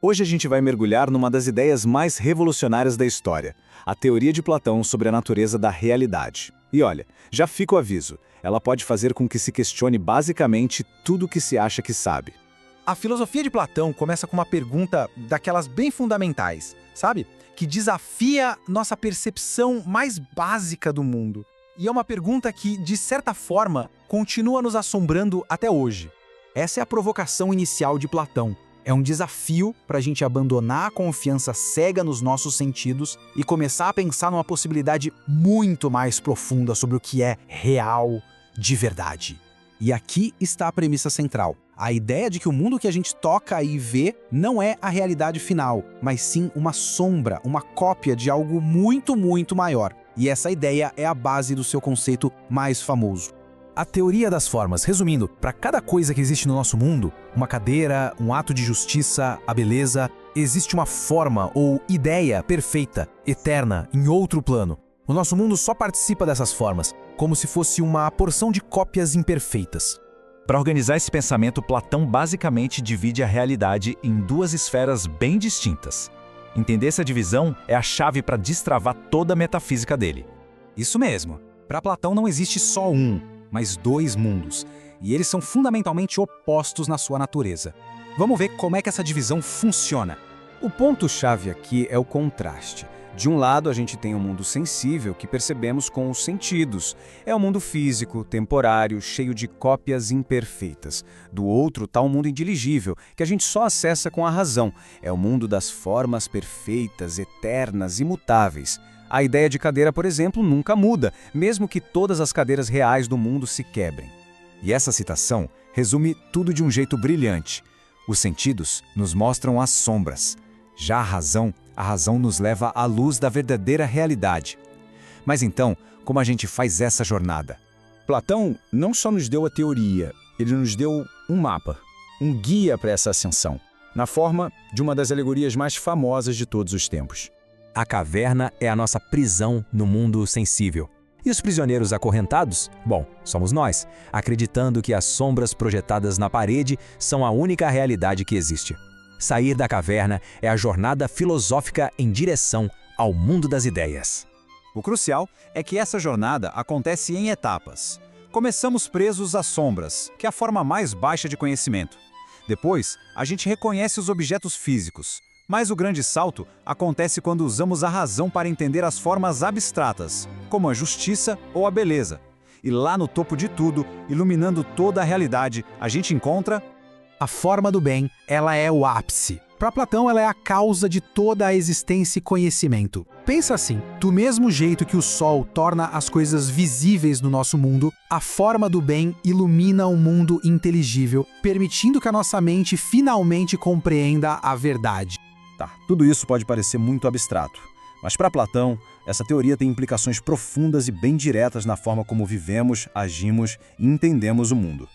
Hoje a gente vai mergulhar numa das ideias mais revolucionárias da história, a teoria de Platão sobre a natureza da realidade. E olha, já fica o aviso, ela pode fazer com que se questione basicamente tudo o que se acha que sabe. A filosofia de Platão começa com uma pergunta daquelas bem fundamentais, sabe? Que desafia nossa percepção mais básica do mundo. E é uma pergunta que, de certa forma, continua nos assombrando até hoje. Essa é a provocação inicial de Platão. É um desafio para a gente abandonar a confiança cega nos nossos sentidos e começar a pensar numa possibilidade muito mais profunda sobre o que é real de verdade. E aqui está a premissa central. A ideia de que o mundo que a gente toca e vê não é a realidade final, mas sim uma sombra, uma cópia de algo muito, muito maior. E essa ideia é a base do seu conceito mais famoso. A teoria das formas. Resumindo, para cada coisa que existe no nosso mundo, uma cadeira, um ato de justiça, a beleza, existe uma forma ou ideia perfeita, eterna, em outro plano. O nosso mundo só participa dessas formas, como se fosse uma porção de cópias imperfeitas. Para organizar esse pensamento, Platão basicamente divide a realidade em duas esferas bem distintas. Entender essa divisão é a chave para destravar toda a metafísica dele. Isso mesmo. Para Platão não existe só um, mas dois mundos, e eles são fundamentalmente opostos na sua natureza. Vamos ver como é que essa divisão funciona. O ponto-chave aqui é o contraste. De um lado, a gente tem um mundo sensível que percebemos com os sentidos. É um mundo físico, temporário, cheio de cópias imperfeitas. Do outro está um mundo inteligível, que a gente só acessa com a razão. É o mundo das formas perfeitas, eternas, imutáveis. A ideia de cadeira, por exemplo, nunca muda, mesmo que todas as cadeiras reais do mundo se quebrem. E essa citação resume tudo de um jeito brilhante. Os sentidos nos mostram as sombras. Já a razão nos leva à luz da verdadeira realidade. Mas então, como a gente faz essa jornada? Platão não só nos deu a teoria, ele nos deu um mapa, um guia para essa ascensão, na forma de uma das alegorias mais famosas de todos os tempos. A caverna é a nossa prisão no mundo sensível. E os prisioneiros acorrentados? Bom, somos nós, acreditando que as sombras projetadas na parede são a única realidade que existe. Sair da caverna é a jornada filosófica em direção ao mundo das ideias. O crucial é que essa jornada acontece em etapas. Começamos presos às sombras, que é a forma mais baixa de conhecimento. Depois, a gente reconhece os objetos físicos. Mas o grande salto acontece quando usamos a razão para entender as formas abstratas, como a justiça ou a beleza. E lá no topo de tudo, iluminando toda a realidade, a gente encontra a forma do bem. Ela é o ápice. Para Platão, ela é a causa de toda a existência e conhecimento. Pensa assim, do mesmo jeito que o sol torna as coisas visíveis no nosso mundo, a forma do bem ilumina um mundo inteligível, permitindo que a nossa mente finalmente compreenda a verdade. Tá, tudo isso pode parecer muito abstrato, mas para Platão, essa teoria tem implicações profundas e bem diretas na forma como vivemos, agimos e entendemos o mundo.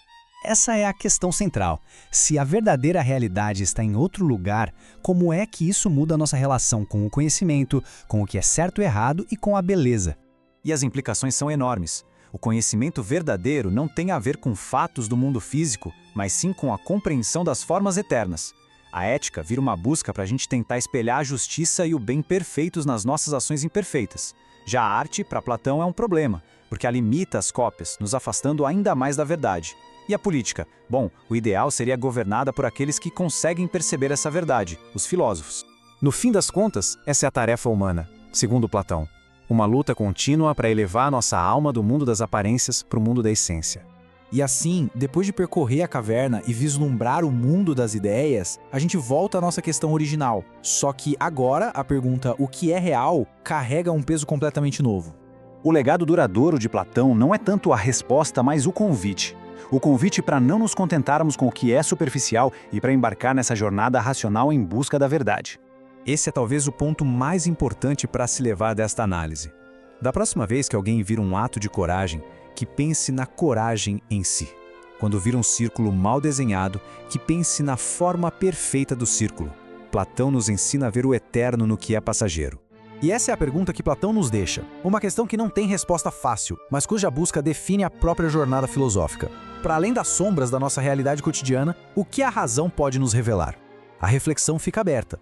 Essa é a questão central. Se a verdadeira realidade está em outro lugar, como é que isso muda a nossa relação com o conhecimento, com o que é certo e errado e com a beleza? E as implicações são enormes. O conhecimento verdadeiro não tem a ver com fatos do mundo físico, mas sim com a compreensão das formas eternas. A ética vira uma busca para a gente tentar espelhar a justiça e o bem perfeitos nas nossas ações imperfeitas. Já a arte, para Platão, é um problema, porque ela limita as cópias, nos afastando ainda mais da verdade. E a política? Bom, o ideal seria governada por aqueles que conseguem perceber essa verdade, os filósofos. No fim das contas, essa é a tarefa humana, segundo Platão. Uma luta contínua para elevar nossa alma do mundo das aparências para o mundo da essência. E assim, depois de percorrer a caverna e vislumbrar o mundo das ideias, a gente volta à nossa questão original. Só que agora a pergunta "o que é real?" carrega um peso completamente novo. O legado duradouro de Platão não é tanto a resposta, mas o convite. O convite para não nos contentarmos com o que é superficial e para embarcar nessa jornada racional em busca da verdade. Esse é talvez o ponto mais importante para se levar desta análise. Da próxima vez que alguém vir um ato de coragem, que pense na coragem em si. Quando vir um círculo mal desenhado, que pense na forma perfeita do círculo. Platão nos ensina a ver o eterno no que é passageiro. E essa é a pergunta que Platão nos deixa. Uma questão que não tem resposta fácil, mas cuja busca define a própria jornada filosófica. Para além das sombras da nossa realidade cotidiana, o que a razão pode nos revelar? A reflexão fica aberta.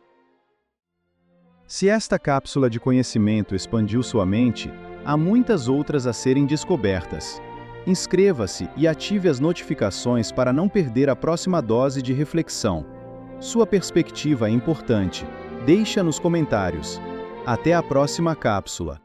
Se esta cápsula de conhecimento expandiu sua mente, há muitas outras a serem descobertas. Inscreva-se e ative as notificações para não perder a próxima dose de reflexão. Sua perspectiva é importante. Deixe-a nos comentários. Até a próxima cápsula.